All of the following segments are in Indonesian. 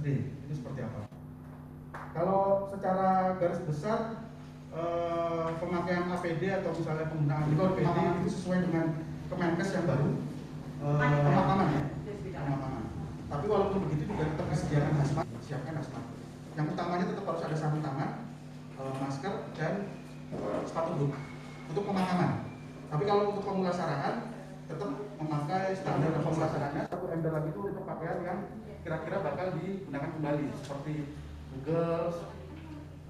Itu seperti apa? Kalau secara garis besar pemakaian APD atau misalnya penggunaan pemakaman itu sesuai dengan Kemenkes yang baru, pemakaman ya, pemakaman. Tapi walaupun begitu juga tetap disediakan hazmat, siapkan hazmat. Yang utamanya tetap harus ada sarung tangan, masker dan sepatu boot untuk pemakaman. Tapi kalau untuk pemulasaraan tetap memakai standar pemulasaraannya. Satu ember lagi itu untuk pakaian yang kira-kira bakal digunakan kembali seperti Google,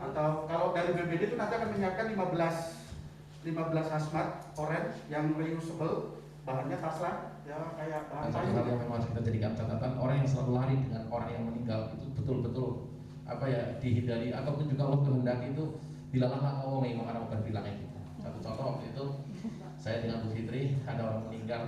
atau kalau dari BPD itu nanti akan menyiapkan 15 hazmat orange yang reusable, bahannya taslah ya kayak bahan kayu. Hal yang memang kita jadikan catatan, orang yang selalu lari dengan orang yang meninggal itu betul-betul apa ya dihindari, ataupun juga Allah kehendaki itu bila lama kau memang orang berbilang itu. Satu contoh waktu itu saya dengan Bu Fitri ada orang meninggal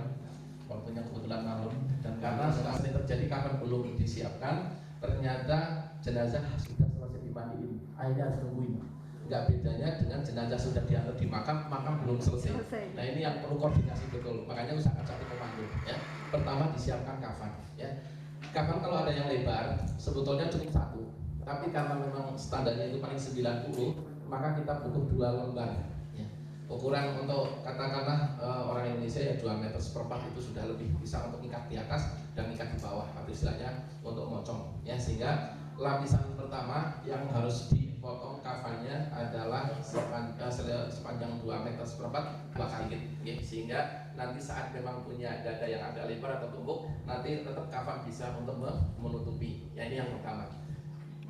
waktunya kebetulan malam, dan karena setelah ini terjadi kapan belum disiapkan, ternyata jenazah sudah selesai dimandiin, akhirnya harus nungguin. Nggak bedanya dengan jenazah sudah diantar di makam belum selesai. Nah ini yang perlu koordinasi betul, makanya usahakan satu komando ya. Pertama disiapkan kafan ya. Kafan kalau ada yang lebar sebetulnya cukup satu, tapi karena memang standarnya itu paling 90, maka kita butuh 2 lembar ya. Ukuran untuk katakanlah orang Indonesia ya 2 meter seperempat itu sudah lebih bisa untuk ikat di atas dan ikat di bawah, atau istilahnya untuk mocong ya. Sehingga lapisan pertama yang harus dipotong kafannya adalah sepanjang 2 meter seperempat 2 kali ya. Sehingga nanti saat memang punya dada yang agak lebar atau tumpuk, nanti tetap kafan bisa untuk menutupi ya. Ini yang pertama.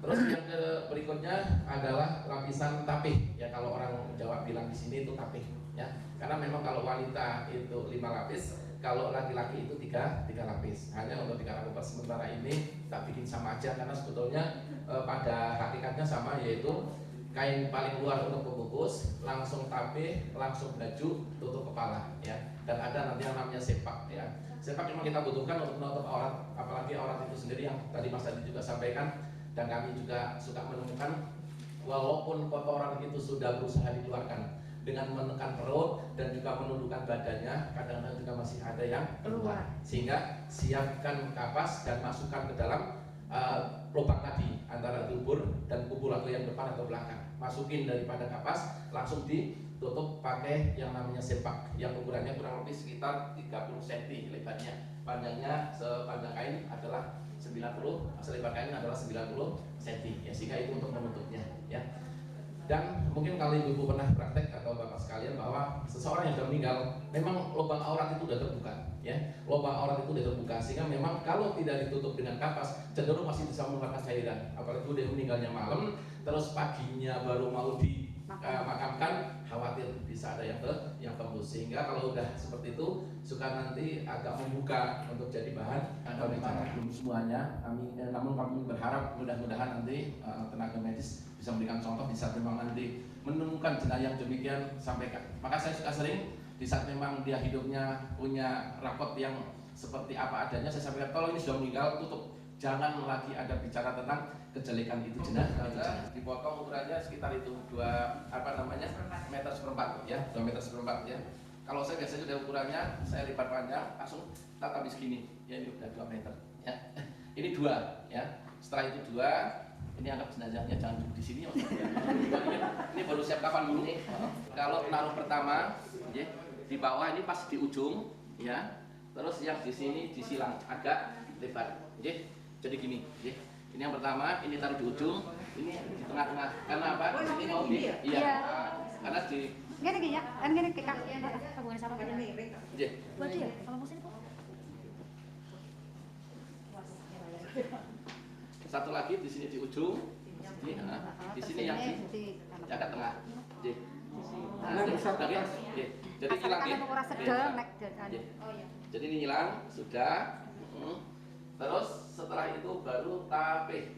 Terus yang berikutnya adalah lapisan tapih ya, kalau orang Jawa bilang di sini itu tapih ya. Karena memang kalau wanita itu 5 lapis, kalau laki-laki itu 3 lapis. Hanya untuk 3 lapis sementara ini tak bikin sama aja, karena sebetulnya pada hakikatnya sama, yaitu kain paling luar untuk pembungkus, langsung tapih, langsung baju, tutup kepala ya. Dan ada nanti yang namanya sepak ya. Sepak memang kita butuhkan untuk menutup aurat, apalagi aurat itu sendiri yang tadi Mas Adi juga sampaikan. Dan kami juga suka menemukan walaupun kotoran itu sudah berusaha dikeluarkan dengan menekan perut dan juga menundukkan badannya, kadang-kadang juga masih ada yang keluar. Sehingga siapkan kapas dan masukkan ke dalam lubang tadi antara dubur dan kubur, atau yang depan atau belakang. Masukin daripada kapas, langsung ditutup pakai yang namanya sepak yang ukurannya kurang lebih sekitar 30 cm lebarnya. Panjangnya sepanjang kain adalah 90, selebar kain adalah 90 cm ya, sehingga itu untuk menutupnya ya. Dan mungkin kalau ibu pernah praktek atau bapak sekalian bahwa seseorang yang sudah meninggal memang lubang aurat itu sudah terbuka ya, lubang aurat itu sudah terbuka, sehingga memang kalau tidak ditutup dengan kapas cenderung masih bisa mengeluarkan cairan. Apalagi dia meninggalnya malam, terus paginya baru mau dimakamkan, khawatir bisa ada yang tembus. Sehingga kalau udah seperti itu suka nanti agak membuka untuk jadi bahan pembicaraan. Belum semuanya kami, namun kami berharap mudah-mudahan nanti tenaga medis bisa memberikan contoh di saat memang nanti menemukan jenazah yang demikian, sampaikan. Maka saya suka sering di saat memang dia hidupnya punya rapot yang seperti apa adanya, saya sampaikan kalau ini sudah meninggal tutup, jangan lagi ada bicara tentang kejelekan itu jenazah. Dipotong ukurannya sekitar itu 2 meter seperempat ya, 2 meter seperempat ya. Kalau saya biasanya udah ukurannya saya lipat panjang langsung tak habis gini ya, ini udah 2 meter ya. Ini 2 ya. Setelah itu 2, ini anggap jenazahnya jangan duduk di sini ya. Ini baru siap kafan dulu. Kalau naruh pertama ya, di bawah ini pas di ujung ya. Terus yang di sini disilang agak lebar ya. Jadi gini ya. Ini yang pertama, ini taruh di ujung, ini di tengah-tengah. Karena apa? Ini mau di iya. Karena di gini ya, kan gini Kak. Hubungan sama kan ini. Iya. Buat dia, kalau musim kok. Satu lagi di sini di ujung, di sini yang di agak tengah. Jadi hilang ya. Jadi ini hilang sudah. Terus setelah itu baru tapih.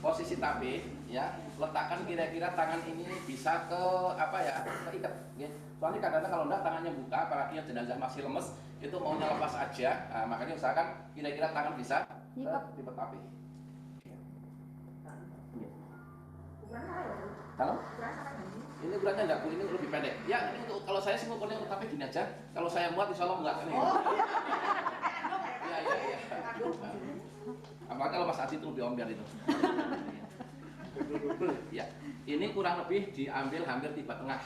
Posisi tapih ya, letakkan kira-kira tangan ini bisa ke apa ya, keikat ya. Soalnya kadang-kadang kalau enggak tangannya buka, apalagi yang jenazah masih lemes, itu maunya lepas aja. Nah, makanya usahakan kira-kira tangan bisa ke tapih. Kalau ini ukurannya enggak, ini lebih pendek. Ya, ini untuk kalau saya sih ngukurnya tapi gini aja. Kalau saya muat insya Allah enggak. Iya. Apalagi kalau Mas Adi itu lebih omber itu. Ya, ini kurang lebih diambil hampir tiga tengah,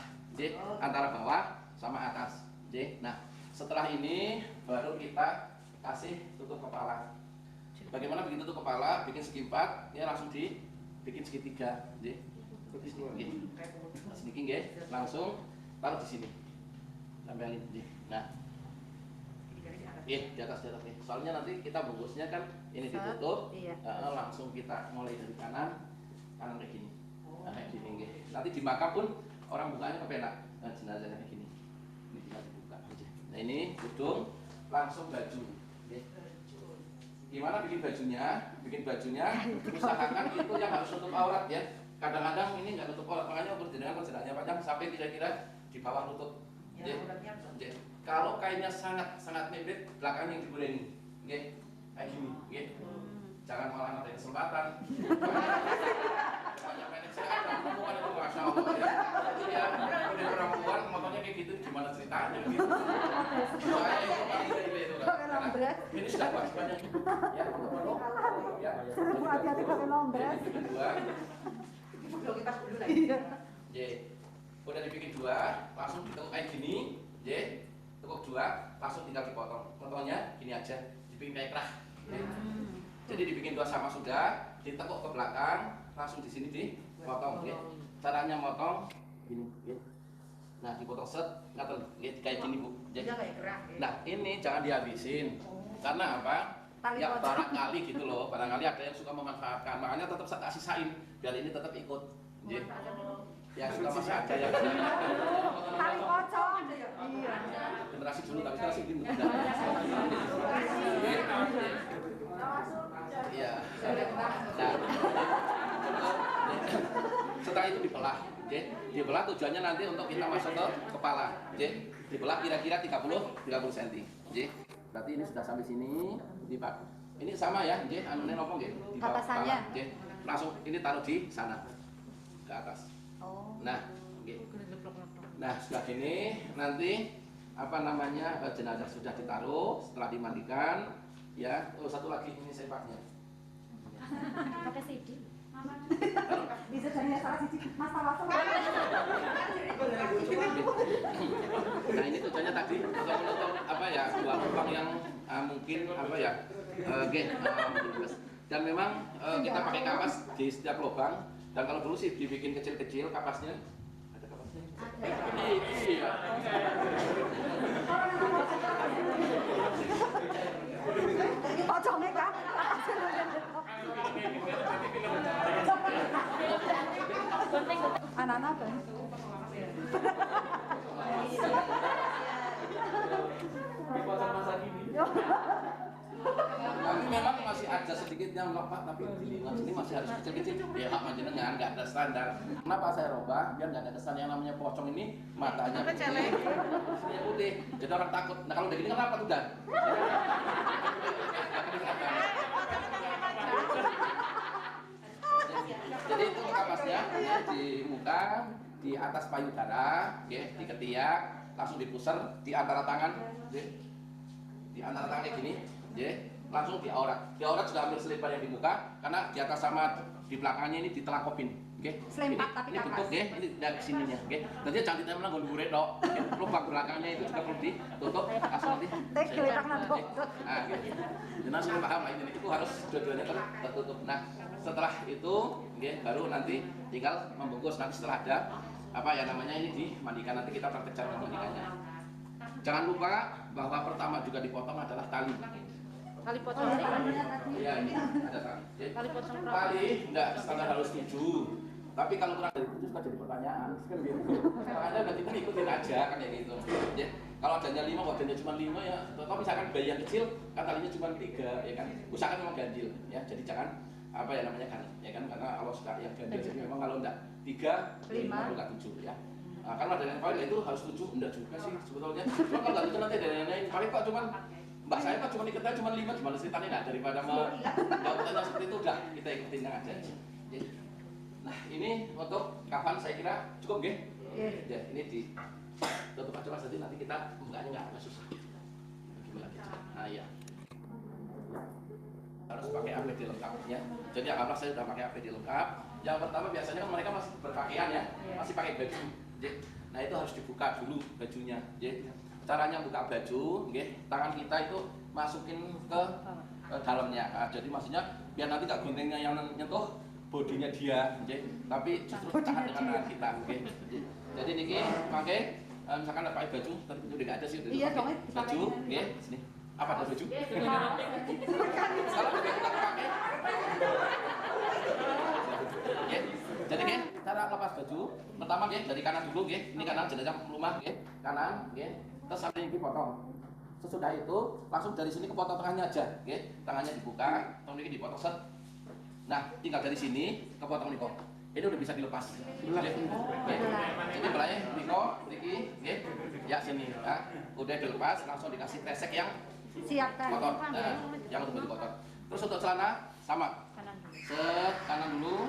antara bawah sama atas. Nah, setelah ini baru kita kasih tutup kepala. Bagaimana bikin tutup kepala? Bikin segi 4, ya langsung dibikin segitiga. Sedikit, langsung taruh di sini. Tempelin. Nah, di atas. Soalnya nanti kita bungkusnya kan ini ditutup, langsung kita mulai dari kanan kayak gini. Nah, kayak gini. Nanti di makam pun orang bukanya kepenak. Nah, jenazahnya kayak gini. Ini tinggal dibuka aja. Nah, ini hidung, langsung baju. Gimana bikin bajunya? Bikin bajunya usahakan itu yang harus tutup aurat ya. Kadang-kadang ini nggak tutup aurat, makanya ukur jenengan jenazahnya panjang sampai kira-kira di bawah lutut. Kalau kainnya sangat mepet, belakangnya diboleh ini, kayak gini, jangan malah ada kesempatan. Banyak pendek saya ada perempuan itu masya Allah ya. Iya, udah perempuan motornya kayak gitu, gimana ceritanya gitu? Saya itu paling dari itu kan. Ini sudah banyak ya, ya. Seru hati-hati pakai lombres. Udah dibikin 2, langsung ditekuk kayak gini, tekuk 2, langsung tinggal dipotong. Potongnya gini aja, dibikin kayak kerah. Jadi dibikin 2 sama sudah, ditekuk ke belakang, langsung di sini dipotong. Caranya motong gini, nah dipotong set, kayak gini Bu. Nah ini jangan dihabisin, karena apa? Ya barangkali gitu loh, barangkali ada yang suka memanfaatkan, makanya tetap saya sisain biar ini tetap ikut. Ya suka masih ada yang Tali pocong. Iya. generasi dulu tapi sekarang sih gini. Iya. Nah, setelah itu dibelah, dibelah tujuannya nanti untuk kita masuk ke kepala, dibelah kira-kira 30 cm, berarti ini sudah sampai sini, ini sama ya, anunya nopong di bawah kepala, langsung ini taruh di sana ke atas. Nah, sudah gini nanti apa namanya jenazah sudah ditaruh setelah dimandikan, ya. Satu lagi ini sempaknya. Pakai CD. Bisa jadi salah sisi masalah. Nah ini tujuannya tadi untuk menutup apa ya 2 lubang yang mungkin apa ya dan memang kita pakai kapas di setiap lubang, dan kalau dulu sih dibikin kecil-kecil kapasnya. Ada kapasnya? Iya. Ini pocongnya kan? Anak-anak kan? Tapi memang masih ada sedikit yang melepak, tapi di lingkungan sini masih harus kecil-kecil. Ya hak jenengan nggak ada standar. Kenapa saya robah? Biar nggak ada kesan yang namanya pocong ini matanya putih, sininya putih. Jadi orang takut. Nah kalau udah gini kenapa tuh dan? Jadi itu kapasnya ya, di muka, di atas payudara, ya, di ketiak, langsung dipusar di antara tangan, ya, di antara tangan kayak gini, ya, langsung di aurat. Di aurat sudah hampir selebar yang di muka, karena di atas sama di belakangnya ini ditelakopin. Selempat tapi ini bentuk ya, ini dari sininya, nanti jangan ditempel nggak gurih dok. Lubang belakangnya itu juga perlu ditutup, langsung nanti. Nah, jangan sudah paham lah ini, itu harus dua-duanya tertutup. Nah, setelah itu, baru nanti tinggal membungkus. Nanti setelah ada apa ya namanya ini dimandikan, nanti kita praktek cara memandikannya. Jangan lupa bahwa pertama juga dipotong adalah tali. Tali pocong. Iya, ini ada tali. Tali pocong. Tali enggak standar harus 7. Tapi kalau kurang dari 7 suka jadi pertanyaan, kan gitu. Makanya nanti kita ikutin aja kan kayak gitu. Ya, kalau adanya 5, adanya cuma 5 ya. Atau misalkan bayi yang kecil, kan talinya cuma 3, ya kan. Usahakan memang ganjil, ya. Jadi jangan apa ya namanya kan, ya kan, karena Allah suka yang ganjil. Jadi memang kalau enggak 3, 5, enggak 7 ya. Nah, kalau ada yang paling itu harus 7, enggak juga sih sebetulnya. Cuma kalau enggak 7 nanti ada yang lain. Paling kok cuma mbak saya kan cuma ikutnya cuma 5, gimana ceritanya? Nah, daripada menjawab seperti itu udah kita ikutin aja. Jadi, nah ini untuk kafan saya kira cukup nggih. Ya, ini di tutup aja Mas, nanti kita bukanya nggak susah. Gimana gitu. Nah ya. harus pakai APD lengkap ya. Jadi anggaplah saya sudah pakai APD lengkap. Yang pertama biasanya kan mereka masih berpakaian ya, masih pakai baju. Nah itu harus dibuka dulu bajunya. Caranya buka baju, tangan kita itu masukin ke dalamnya. Nah, jadi maksudnya biar nanti gak guntingnya yang nyentuh bodinya dia, tapi justru tahan dengan tangan kita. Jadi niki pakai misalkan pakai baju, tapi itu udah gak ada sih, udah Iya, pakai dong, baju, sini. Apa ada baju? Kalau udah kita pakai, jadi cara lepas baju pertama dari kanan dulu, ini kanan jenazah rumah, kanan, terus sampai ini potong. Sesudah itu langsung dari sini ke potong tengahnya aja, tangannya dibuka, tong ini dipotong set. Nah, tinggal dari sini ke potong niko. Ini udah bisa dilepas. Jadi belai niko, niki, ya sini, ya. Udah dilepas, langsung dikasih kresek yang Siapkan. kotor, yang untuk baju kotor. Terus untuk celana sama, set kanan dulu,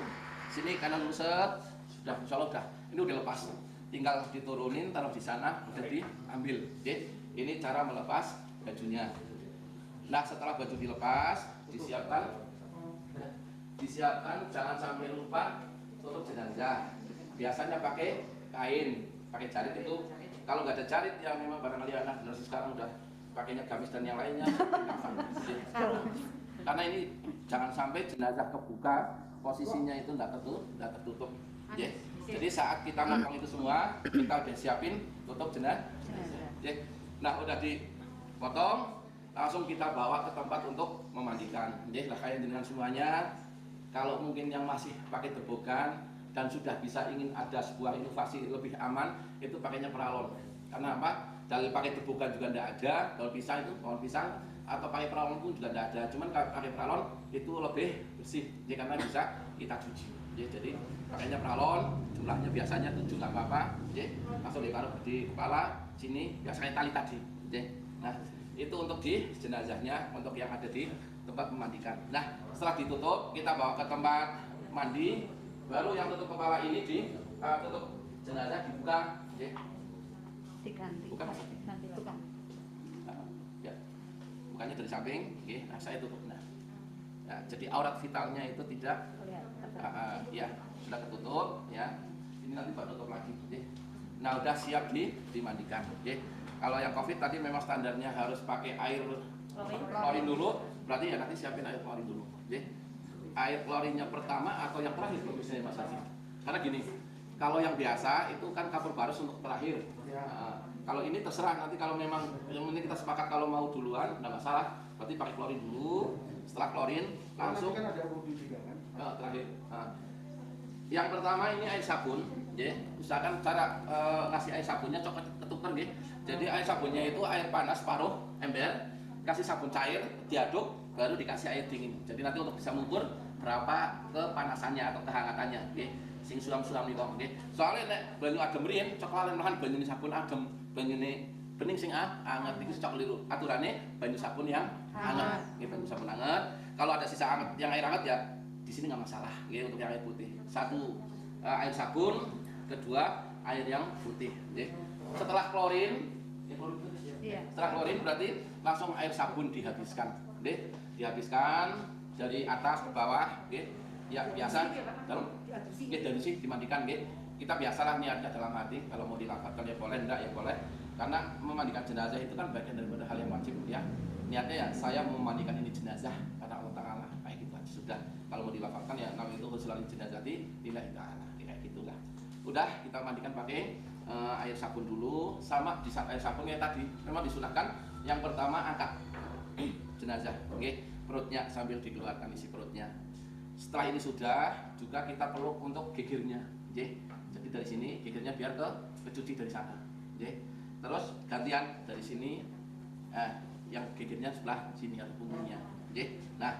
sini kanan dulu set, sudah, insya Allah udah. Ini udah lepas, tinggal diturunin, taruh di sana, udah diambil. Ini cara melepas bajunya. Nah setelah baju dilepas, disiapkan, jangan sampai lupa tutup jenazah. Biasanya pakai kain, pakai jarit itu. Kalau nggak ada jarit ya memang barangkali anak generasi sekarang udah pakainya gamis dan yang lainnya. Karena ini jangan sampai jenazah kebuka, posisinya itu nggak tertutup. Jadi saat kita ngomong itu semua, kita udah siapin tutup jenazah. Nah udah dipotong, langsung kita bawa ke tempat untuk memandikan. Lah kayak dengan semuanya, kalau mungkin yang masih pakai tebogan dan sudah bisa ingin ada sebuah inovasi lebih aman, itu pakainya peralon. Karena apa? Dari pakai tebogan juga tidak ada, daun pisang itu pohon pisang atau pakai peralon pun juga tidak ada. Cuman kalau pakai peralon itu lebih bersih, karena bisa kita cuci. Jadi pakainya peralon, jumlahnya biasanya 7 nggak apa-apa, langsung ditaruh di kepala sini, biasanya tali tadi. Nah itu untuk di jenazahnya, untuk yang ada di tempat memandikan. Nah setelah ditutup, kita bawa ke tempat mandi, baru yang tutup kepala ini tutup jenazah dibuka. Diganti. Bukan. Bukan. Ya, bukannya dari samping, nah saya tutup. Nah, jadi aurat vitalnya itu tidak, ya sudah ketutup, ya. Ini nanti baru tutup lagi. Nah, udah siap dimandikan. Kalau yang COVID tadi memang standarnya harus pakai air klorin dulu, berarti ya nanti siapin air klorin dulu. Air klorinnya pertama atau yang terakhir bagusnya Mas Haji. Karena gini, kalau yang biasa itu kan kapur barus untuk terakhir. Kalau ini terserah, nanti kalau memang yang penting kita sepakat kalau mau duluan, nggak masalah. Berarti pakai klorin dulu. Setelah klorin langsung kan ada wudhu juga kan? terakhir. Yang pertama ini air sabun. Usahakan cara ngasih air sabunnya coklat ketuker. Jadi air sabunnya itu air panas paruh ember, kasih sabun cair, diaduk, baru dikasih air dingin. Jadi nanti untuk bisa mengukur berapa kepanasannya atau kehangatannya. Sing suam-suam nih kok. Soalnya nek banyu adem riyen coklat malahan banyu sabun adem, banyune bening sing anget iki cocok liru. Aturane banyu sabun yang hangat. Banyu sabun hangat. Kalau ada sisa hangat yang air hangat ya di sini nggak masalah. Untuk yang air putih. Satu air sabun, kedua air yang putih. Setelah klorin, setelah klorin berarti langsung air sabun dihabiskan. Dihabiskan dari atas ke bawah. Ya biasa dalam dari sini dimandikan. Kita biasalah niatnya dalam hati, kalau mau dilafalkan ya boleh, enggak ya boleh. Karena memandikan jenazah itu kan bagian daripada hal yang wajib ya. Niatnya ya saya mau memandikan ini jenazah karena Allah Ta'ala, kayak gitu aja sudah. Kalau mau dilafalkan ya nama itu husnul jenazati lillahi ta'ala, kayak gitulah. Udah kita mandikan pakai air sabun dulu, sama di saat air sabunnya tadi memang disunahkan yang pertama angkat jenazah, perutnya sambil dikeluarkan isi perutnya. Setelah ini sudah, juga kita perlu untuk gegernya, jadi dari sini gegernya biar kecuci dari sana, terus gantian dari sini, yang gegernya sebelah sini atau punggungnya, Nah,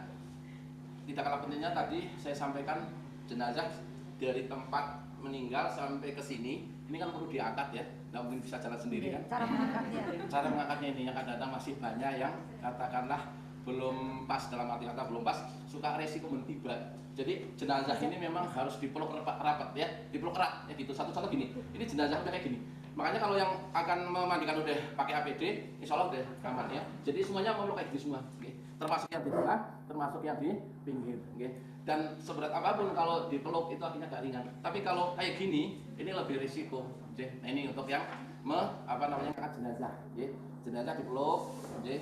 tidak kalah pentingnya tadi saya sampaikan jenazah dari tempat meninggal sampai ke sini, ini kan perlu diangkat ya, nggak mungkin bisa jalan sendiri kan? Cara mengangkatnya. Cara mengangkatnya ini yang kadang-kadang masih banyak yang katakanlah belum pas, dalam arti kata belum pas, suka resiko tiba. Jadi jenazah ini memang harus dipeluk rapat ya, dipeluk erat ya gitu. Satu-satu gini. Ini jenazah udah kayak gini. Makanya kalau yang akan memandikan udah pakai APD, insya Allah udah aman ya. Jadi semuanya memeluk kayak gitu semua, okay. Termasuk yang di tengah, termasuk yang di pinggir, okay. Dan seberat apapun kalau dipeluk itu akhirnya gak ringan. Tapi kalau kayak gini, ini lebih risiko, okay. Nah ini untuk yang angkat jenazah, okay. Jenazah dipeluk, okay.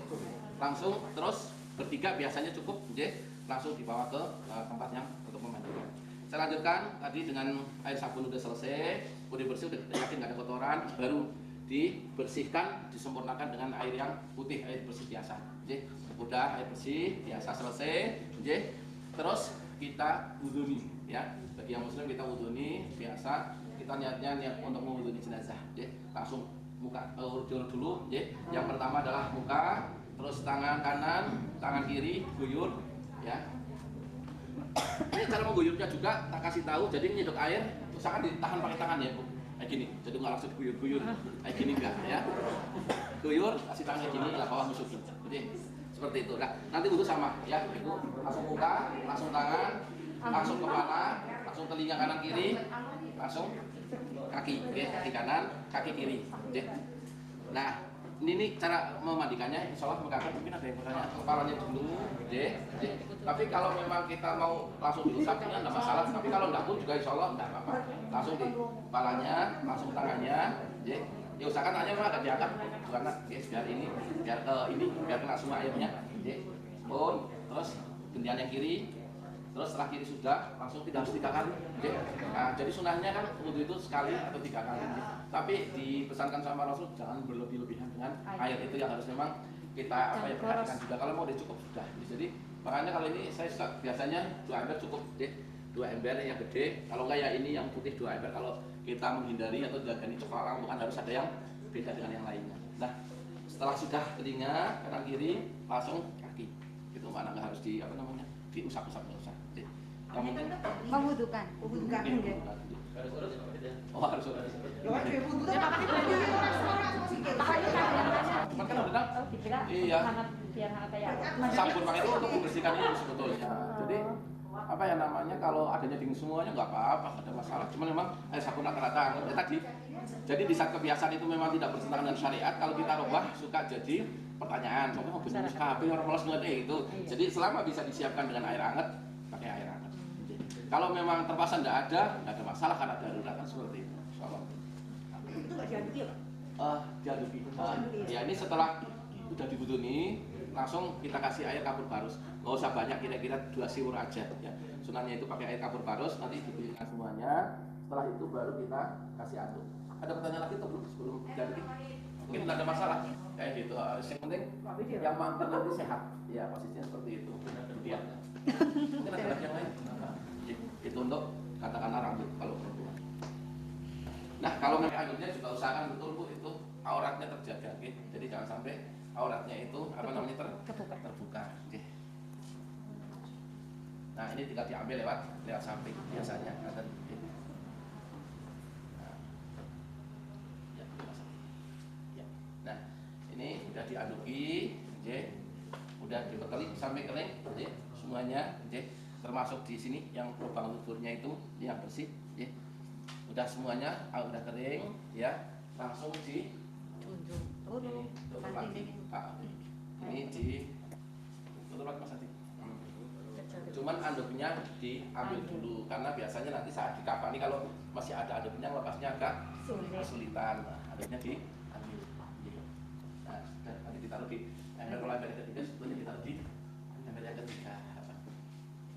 Langsung terus bertiga biasanya cukup, okay. Langsung dibawa ke tempat yang untuk memandikan. Saya lanjutkan tadi dengan air sabun udah selesai, udah bersih, udah yakin nggak ada kotoran, baru dibersihkan, disempurnakan dengan air yang putih, air bersih biasa. Jadi, udah air bersih biasa selesai, jadi, terus kita wuduni, ya. Bagi yang muslim kita wuduni biasa, kita niat untuk mewuduni jenazah, jadi langsung muka dulu, jadi yang pertama adalah muka, terus tangan kanan, tangan kiri, guyur, ya. Ini cara mengguyurnya juga tak kasih tahu. Jadi nyedok air, usahakan ditahan pakai tangan ya Bu. Kayak gini. Jadi nggak langsung guyur-guyur. Kayak gini enggak ya. Guyur, kasih tangan kayak gini, lah bawah masukin. Jadi seperti itu. Nah, nanti dulu sama ya. Itu langsung muka, langsung tangan, langsung kepala, langsung telinga kanan kiri, langsung kaki. Oke, kaki kanan, kaki kiri. Oke. Nah, ini cara memandikannya, insya Allah mungkin ada yang bertanya kepalanya dulu, tapi kalau memang kita mau langsung diusap ya nggak masalah, tapi kalau enggak pun juga insya Allah enggak apa-apa, langsung di kepalanya, langsung tangannya, ya usahakan tangannya memang agak diangkat, karena biar kena semua airnya, pun terus gentian yang kiri. Terus setelah kiri sudah, langsung tidak harus 3 kali. Nah, jadi sunahnya kan wudhu itu sekali atau 3 kali. Tapi dipesankan sama Rasul jangan berlebih-lebihan dengan air itu yang harus memang kita perhatikan juga. Kalau mau udah cukup sudah. Jadi makanya kalau ini saya biasanya 2 ember cukup, 2 ember yang gede. Kalau enggak ya ini yang putih 2 ember. Kalau kita menghindari atau jagani coklat bukan harus ada yang beda dengan yang lainnya. Nah, setelah sudah telinga kanan kiri langsung kaki. Itu mana nggak harus diusap-usap nggak usah. Yang penting Membutuhkan. Oh harus urut. Cuman kan udah iya. Sabun pakai itu untuk membersihkan itu sebetulnya. Jadi apa ya namanya kalau adanya dingin semuanya nggak apa-apa, nggak ada masalah. Cuman memang sabun rata-rata tadi. Jadi di saat kebiasaan itu memang tidak bertentangan dengan syariat. Kalau kita rubah suka jadi pertanyaan. Contohnya mau bisnis kafe orang malas ngerti itu. Jadi selama bisa disiapkan dengan air hangat, pakai air hangat. Kalau memang terpaksa nggak ada masalah karena darurat kan seperti itu. Itu nggak diaduk ya Pak? Diaduk. Ya ini setelah udah dibuduni, langsung kita kasih air kapur barus. Nggak usah banyak, kira-kira 2 siwur aja. Ya. Sunahnya itu pakai air kapur barus, nanti diberikan semuanya. Setelah itu baru kita kasih aduk. Ada pertanyaan lagi atau belum sebelum diaduk? Mungkin nggak ada masalah. Kayak gitu. Yang penting yang mantan nanti sehat. Ya posisinya seperti itu. Kemudian mungkin ada lagi yang lain. Itu untuk katakanlah rambut kalau perempuan. Nah kalau pakai anggutnya juga usahakan betul Bu itu auratnya terjaga, okay? Jadi jangan sampai auratnya itu terbuka. Okay. Nah ini tinggal diambil lewat samping biasanya. Nah, nah ini udah diaduki, okay? Udah dibekali sampai kering, okay? Semuanya, okay? Termasuk di sini yang lubang luburnya itu yang bersih, ya. Udah semuanya, udah kering, ya. Langsung di tutup lagi. Ini tutup lagi Mas Adi. Cuman anduknya diambil dulu karena biasanya nanti saat dikafani kalau masih ada anduknya lepasnya agak kesulitan. Nah, anduknya diambil. Nah, nanti ditaruh di ember yang ketiga, sebetulnya ditaruh di ember yang ketiga.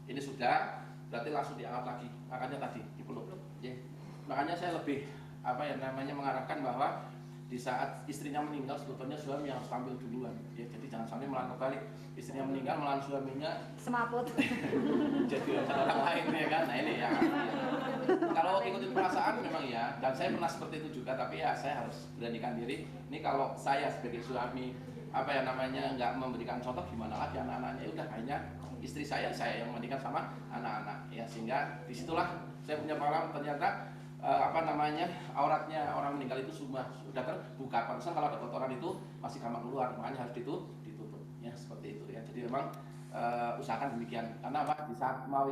Ini sudah, berarti langsung diangkat lagi. Makanya tadi dipeluk. Ya. Makanya saya lebih mengarahkan bahwa di saat istrinya meninggal sebetulnya suami yang harus tampil duluan. Ya, jadi jangan sampai malah kebalik. Istrinya meninggal malah suaminya Semaput. jadi orang lain ya kan. Nah ini ya. Kalau ikutin perasaan memang ya. Dan saya pernah seperti itu juga. Tapi ya saya harus beranikan diri. Ini kalau saya sebagai suami nggak memberikan contoh gimana lagi anak-anaknya udah kayaknya istri saya yang menikah sama anak-anak ya sehingga disitulah saya punya pengalaman ternyata auratnya orang meninggal itu sudah terbuka. Pantesan kalau ada kotoran itu masih gampang keluar, makanya harus ditutup ya seperti itu ya. Jadi memang usahakan demikian karena di saat mau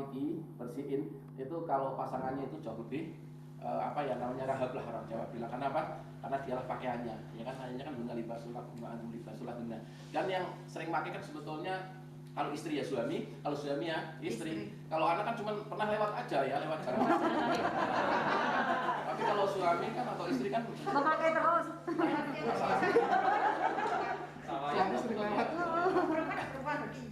bersihin itu kalau pasangannya itu jauh lebih apa ya namanya rahab lah orang Jawa bilang. Karena apa? Karena dialah pakaiannya, ya kan, hanya kan bunga libasullah, bunga antum libasullah guna. Dan yang sering pakai kan sebetulnya kalau istri ya suami, kalau suami ya istri. Kalau anak kan cuma pernah lewat aja ya, lewat jalan. Tapi kalau suami kan atau istri kan Memakai terus. Yang sering lewat.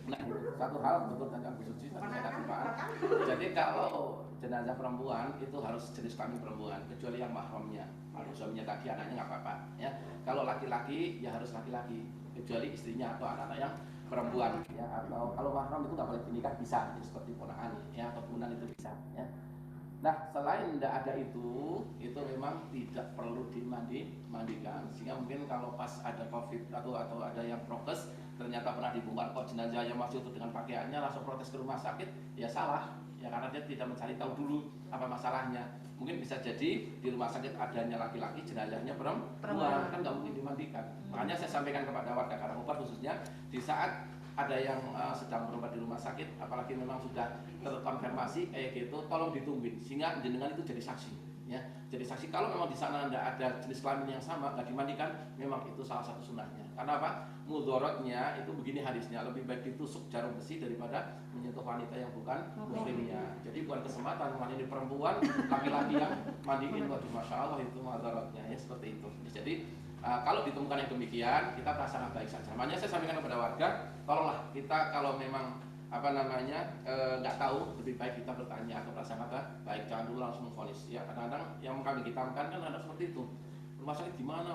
Nah, satu hal betul tadi Abu Suci tadi katakan. Jadi kalau jenazah perempuan itu harus jenis kelamin perempuan, kecuali yang mahramnya. Kalau suaminya tadi anaknya nggak apa-apa, ya. Kalau laki-laki ya harus laki-laki, kecuali istrinya atau anak-anak yang perempuan, ya. Atau kalau mahram itu nggak boleh dinikah bisa, ya, seperti ponakan, ya, atau punan itu bisa, ya. Nah, selain tidak ada itu memang tidak perlu dimandikan. Sehingga mungkin kalau pas ada COVID atau ada yang prokes, ternyata pernah dibongkar kok jenazah yang masih utuh dengan pakaiannya, langsung protes ke rumah sakit, ya salah. Ya karena dia tidak mencari tahu dulu apa masalahnya. Mungkin bisa jadi di rumah sakit adanya laki-laki, jenazahnya perempuan, kan nggak mungkin dimandikan. Makanya saya sampaikan kepada warga Karangkobar khususnya di saat ada yang sedang berobat di rumah sakit, apalagi memang sudah terkonfirmasi kayak gitu, tolong ditungguin sehingga jenengan itu jadi saksi, ya. Jadi saksi kalau memang di sana tidak ada jenis kelamin yang sama nggak dimandikan, memang itu salah satu sunnahnya. Karena apa? Mudorotnya itu begini hadisnya, lebih baik ditusuk jarum besi daripada menyentuh wanita yang bukan muslimnya. Jadi bukan kesempatan mandi perempuan, laki-laki yang mandiin, waduh masya Allah itu mudorotnya, ya seperti itu. Jadi kalau ditemukan yang demikian, kita perasaan baik saja. Makanya saya sampaikan kepada warga, tolonglah kita kalau memang nggak tahu, lebih baik kita bertanya atau perasaan baik, jangan dulu langsung memvonis. Ya kadang-kadang yang kami hitamkan kan ada seperti itu. Rumah sakit gimana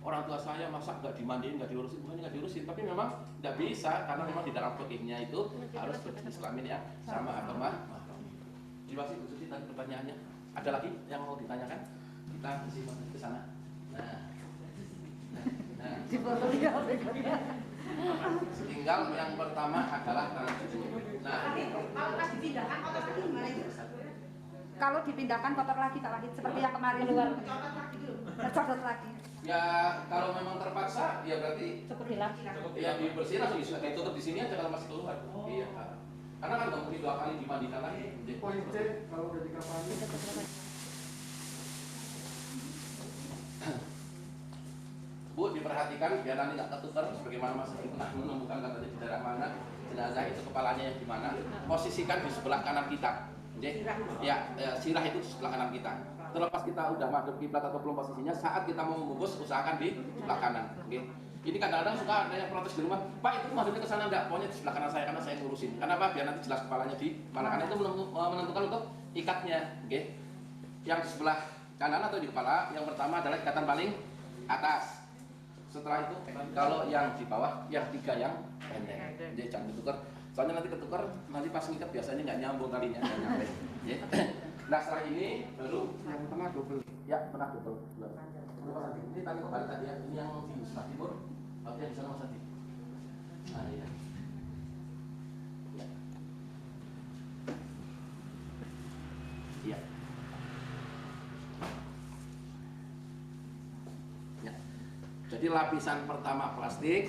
orang tua saya masa nggak dimandiin, nggak diurusin, bukannya nggak diurusin, tapi memang nggak bisa karena memang di dalam fikihnya itu harus berjenis kelamin yang sama atau mahram. Terima kasih Bu Suci tadi pertanyaannya. Ada lagi yang mau ditanyakan? Kita ke sana. Tinggal yang pertama adalah Kalau dipindahkan kotor lagi tak lagi seperti yang kemarin luar tercodot lagi. Ya kalau memang terpaksa ya berarti Seperti lagi. ya dibersihin langsung ditutup di sini aja kalau masih keluar. Iya. Karena kan nggak mungkin 2 kali dimandikan lagi. Poin C kalau udah dikapani. Bu, diperhatikan biar nanti nggak ketukar sebagaimana Mas Adi pernah menemukan katanya di daerah mana jenazah itu kepalanya yang di mana. Posisikan di sebelah kanan kita. Ya, sirah itu di sebelah kanan kita. Terlepas kita udah madhep kiblat atau belum posisinya, saat kita mau membungkus usahakan di sebelah kanan. Oke. Ini kadang-kadang suka ada yang protes di rumah, Pak itu madhepnya ke sana enggak? Pokoknya di sebelah kanan saya karena saya ngurusin. Kenapa? Biar nanti jelas kepalanya di mana. Karena itu menentukan untuk ikatnya. Oke. Yang di sebelah kanan atau di kepala, yang pertama adalah ikatan paling atas. Setelah itu kalau yang di bawah, yang 3 yang pendek. Jadi jangan ditukar. Soalnya nanti ketukar, nanti pas ngikat biasanya nggak nyambung kalinya, nggak nyampe. Nah setelah ini baru yang tengah double. Ya tengah double. Ini tadi kembali tadi ya. Ini yang di sebelah timur. Berarti yang di sana Mas Adi. Nah iya. Iya. Ya. Jadi lapisan pertama plastik,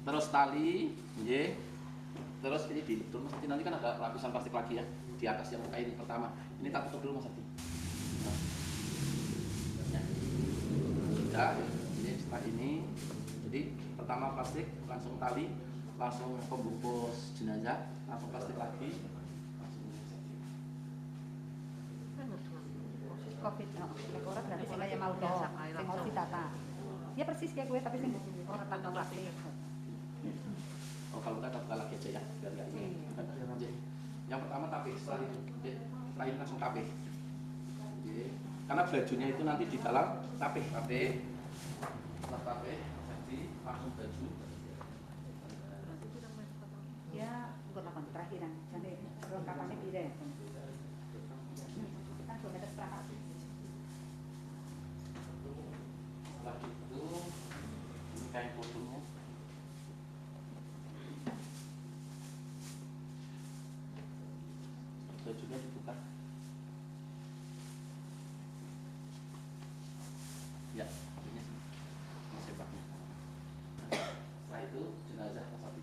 terus tali, terus ini ditutup. Mas Adi, nanti kan ada lapisan plastik lagi ya di atas yang kain pertama. Ini tak tutup dulu Mas Adi. Ya. Sudah, ini setelah ini, jadi pertama plastik, langsung tali, langsung pembungkus jenazah, langsung plastik lagi. Covid, orang berarti mulai yang mau dong, yang mau ditata. Ya persis kayak gue tapi sih orang tanpa plastik. Oh kalau nggak buka lagi aja ya, biar nggak ini. Yang pertama tapis, setelah itu, setelah ini langsung tapis. Karena bajunya itu nanti di dalam tapis, setelah tapis, jadi langsung baju. Ya, bukan lakukan terakhiran, nanti kelengkapannya beda ya. Kan 2 meter setengah. Setelah itu, ini kain kutunya. Bajunya dibuka. Ya, ini masih pakai. Setelah itu jenazah Mas Adi.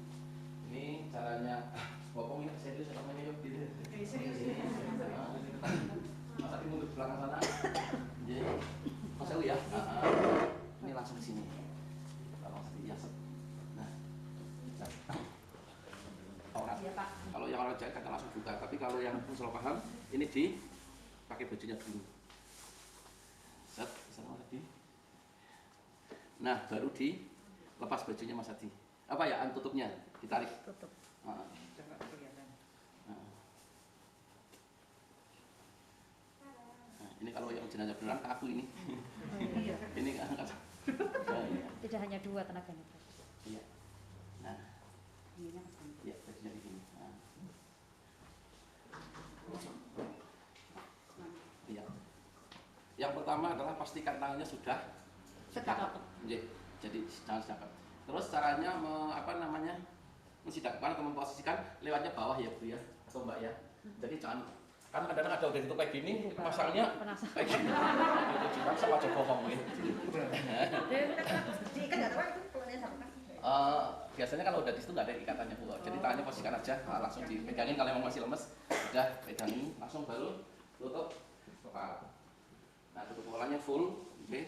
Ini caranya bopong ini serius namanya yuk gitu. Mas Adi mundur belakang sana. jahit kadang langsung buka. Tapi kalau yang salah paham, ini pakai bajunya dulu. Set, sama tadi. Nah, baru dilepas bajunya Mas Hadi. Apa ya, tutupnya ditarik. Tutup. Nah, ini kalau yang jenazah beneran aku ini. Iya. Ini kan. Tidak hanya 2 tenaganya. Iya. Nah, Ininya Mas Andi. iya bajunya di sini. Nah. Iya. Yang pertama adalah pastikan tangannya sudah Sedap. Jadi jangan sedap. Terus caranya mensidakkan atau memposisikan lewatnya bawah ya Bu ya atau Mbak ya. Jadi jangan, kan kadang-kadang ada udah itu kayak gini, pasangnya kayak gini. Itu juga sama aja bohong ya. Diikat nggak tahu itu kalau dia sama. Biasanya kalau udah di situ nggak ada ikatannya Bu. Jadi tangannya posisikan aja, langsung dipegangin kalau memang masih lemes, udah pegangin langsung baru tutup kepala. Nah, tutup kepalanya full, oke.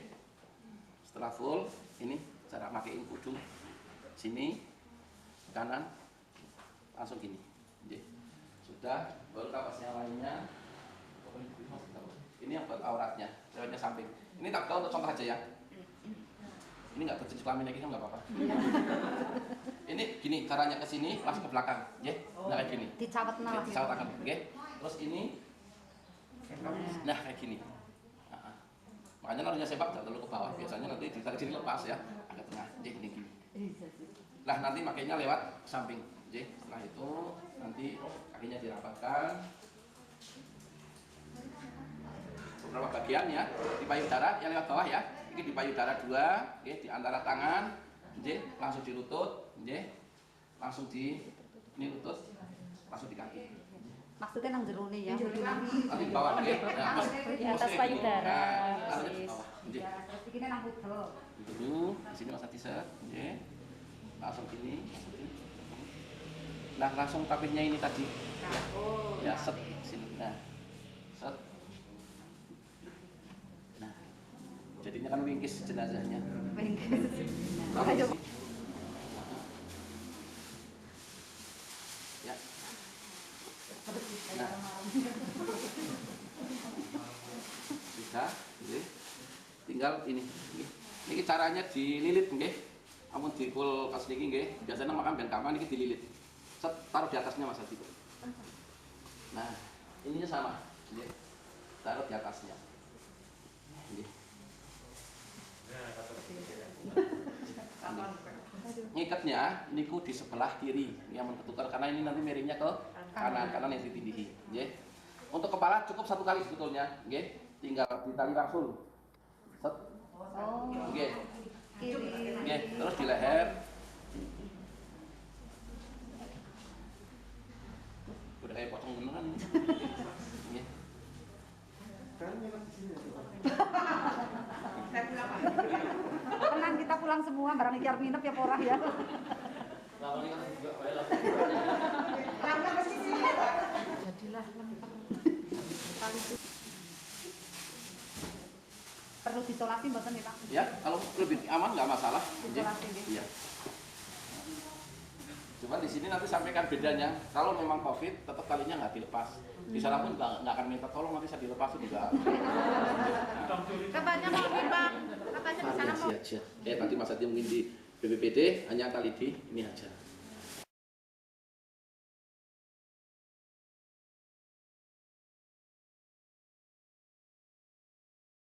Setelah full, ini cara makein kudu sini kanan langsung gini. Oke. Sudah, baru kapas yang lainnya. Ini yang buat auratnya, lewatnya samping. Ini tak tahu untuk contoh aja ya. Ini nggak berjenis kelamin lagi kan nggak apa-apa. Ini gini caranya ke sini langsung ke belakang, ya. Nah kayak gini. Dicawat Oke, dicawat tangan, oke. Terus ini, nah kayak gini. Nah, makanya harusnya sepak jangan terlalu ke bawah. Biasanya nanti ditarik sini lepas ya, agak tengah. Jadi gini. Nah nanti makainya lewat samping. Jadi setelah itu nanti kakinya dirapatkan. Beberapa bagian ya di payudara yang lewat bawah ya. Ini di payudara 2, oke, di antara tangan, oke, langsung di lutut, oke, langsung di ini lutut, langsung di kaki. Maksudnya nang jero ya. Nanti di bawah, oke. Nah, Di atas payudara. Nah, taruhnya di bawah, oke. Terus ini nang putih. Dulu di sini Mas Hadi set, oke. Langsung gini, nah langsung tapirnya ini tadi. Ya, set sini. Nah, set. Nah, jadinya kan wingkis jenazahnya. Ayo. Ya. Nah. Sudah, oke. Tinggal ini. Ini caranya dililit, nggih. Amun dikul kas niki nggih, biasanya makan ben kaman iki dililit. Set taruh di atasnya Mas Hadi. Nah, ininya sama, nggih. Taruh di atasnya. Nggih. Ngikatnya niku di sebelah kiri yang ketukar karena ini nanti miringnya ke kanan yang ditindihi, nggih. Untuk kepala cukup 1 kali sebetulnya, nggih. Tinggal ditali langsung. Set. Nggih. Nggih, terus di leher. Udah kayak potong beneran ini. Nggih. Tenang, kita pulang semua, barang iki arep nginep ya porah ya. Jadilah lempeng. Kali itu. Perlu disolasi mboten ya, Pak? Ya, kalau lebih aman nggak masalah. Isolasi, nggih. Iya. Cuma di sini nanti sampaikan bedanya. Kalau memang COVID, tetap talinya nggak dilepas. Di sana pun nggak akan minta tolong nanti saya dilepas juga. Katanya mau Bang, katanya di sana mau. Aja. Tadi Mas Hadi mungkin di BPPD hanya tali di ini aja.